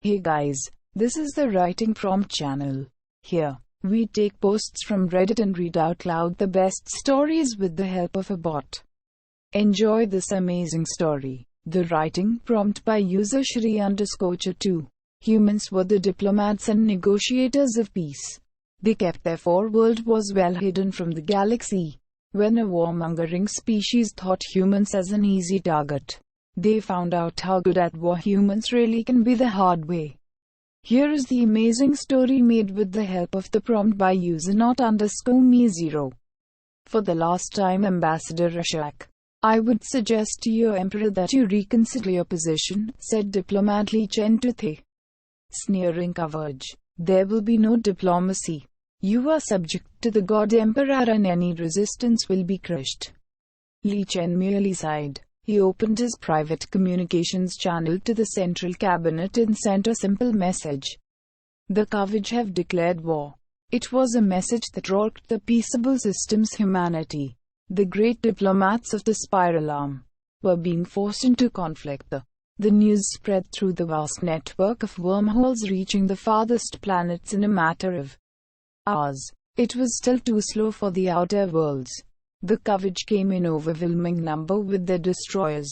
Hey guys, this is the Writing Prompt channel. Here, we take posts from Reddit and read out loud the best stories with the help of a bot. Enjoy this amazing story. The Writing Prompt by user Shri_2. Humans were the diplomats and negotiators of peace. They kept their world wars well hidden from the galaxy. When a warmongering species thought humans as an easy target, they found out how good at war humans really can be the hard way. Here is the amazing story made with the help of the prompt by user not_me0. For the last time, Ambassador Ashok, I would suggest to your emperor that you reconsider your position, said diplomat Li Chen to the sneering coverage. There will be no diplomacy. You are subject to the god emperor and any resistance will be crushed. Li Chen merely sighed. He opened his private communications channel to the central cabinet and sent a simple message. The Kavach have declared war. It was a message that rocked the peaceable system's humanity. The great diplomats of the spiral arm were being forced into conflict. The news spread through the vast network of wormholes, reaching the farthest planets in a matter of hours. It was still too slow for the outer worlds. The Kavach came in overwhelming number with their destroyers,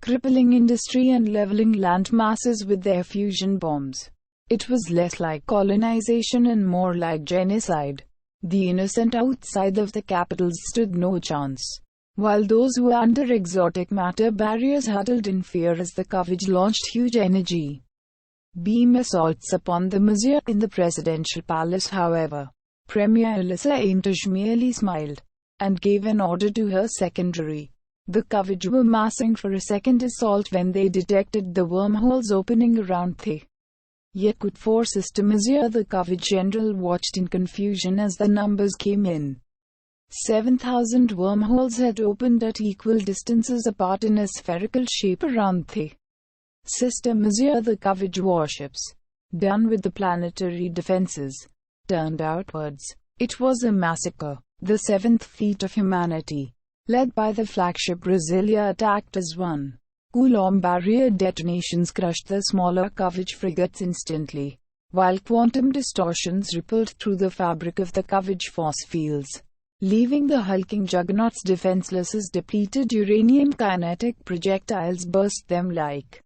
crippling industry and leveling land masses with their fusion bombs. It was less like colonization and more like genocide. The innocent outside of the capitals stood no chance, while those who were under exotic matter barriers huddled in fear as the Kavach launched huge energy beam assaults upon the Messiah. In the presidential palace, however, Premier Alyssa Aintaj merely smiled and gave an order to her secretary. The Kavach were massing for a second assault when they detected the wormholes opening around the Yakut 4 system. The Kavach general watched in confusion as the numbers came in. 7,000 wormholes had opened at equal distances apart in a spherical shape around the system. The Kavach warships, done with the planetary defenses, turned outwards. It was a massacre. The seventh fleet of humanity, led by the flagship Brasilia, attacked as one. Coulomb barrier detonations crushed the smaller Kavach frigates instantly, while quantum distortions rippled through the fabric of the Kavach force fields, leaving the hulking juggernauts defenseless as depleted uranium kinetic projectiles burst them like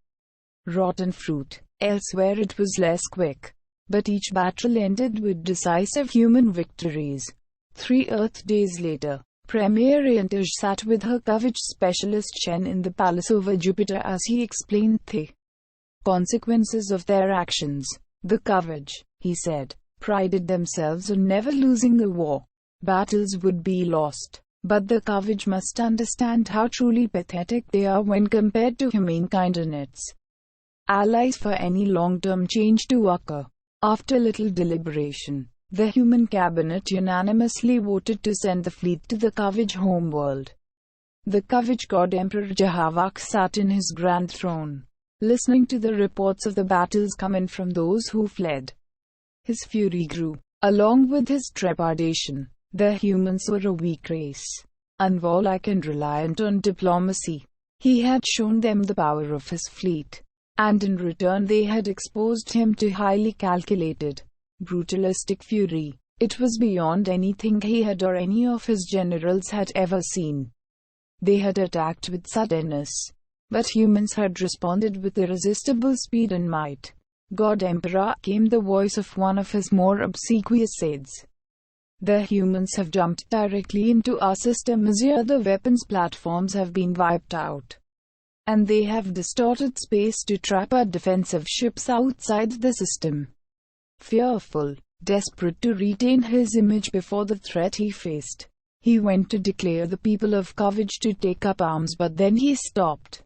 rotten fruit. Elsewhere it was less quick, but each battle ended with decisive human victories. 3 Earth days later, Premier Aintaj sat with her Kavach specialist Chen in the palace over Jupiter as he explained the consequences of their actions. The Kavach, he said, prided themselves on never losing a war. Battles would be lost, but the Kavach must understand how truly pathetic they are when compared to humankind and its allies for any long-term change to occur. After little deliberation, the human cabinet unanimously voted to send the fleet to the Kavach homeworld. The Kavach god Emperor Jahavak sat in his grand throne, listening to the reports of the battles coming from those who fled. His fury grew, along with his trepidation. The humans were a weak race, unwarlike and reliant on diplomacy. He had shown them the power of his fleet, and in return they had exposed him to highly calculated, brutalistic fury. It was beyond anything he had or any of his generals had ever seen. They had attacked with suddenness, but humans had responded with irresistible speed and might. God Emperor, came the voice of one of his more obsequious aides. The humans have jumped directly into our system. The weapons platforms have been wiped out, and they have distorted space to trap our defensive ships outside the system. Fearful, desperate to retain his image before the threat he faced, he went to declare the people of Kavach to take up arms, but then he stopped.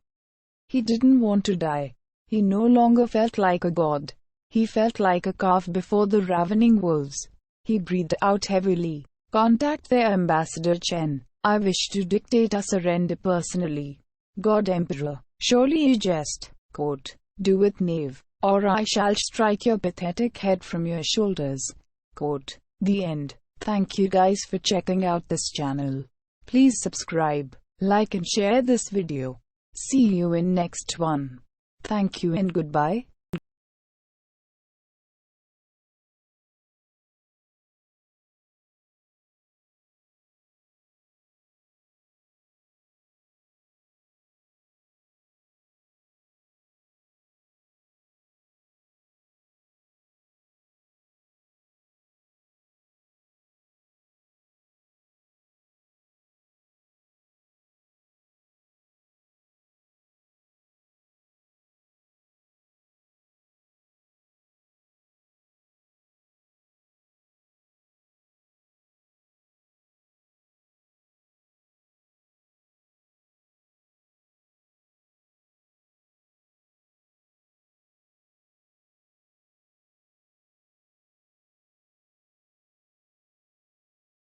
He didn't want to die. He no longer felt like a god. He felt like a calf before the ravening wolves. He breathed out heavily. Contact their ambassador Chen. I wish to dictate a surrender personally. God Emperor, surely you jest. Quote, do it, knave, or I shall strike your pathetic head from your shoulders. Quote. The end. Thank you guys for checking out this channel. Please subscribe, like and share this video. See you in next one. Thank you and goodbye.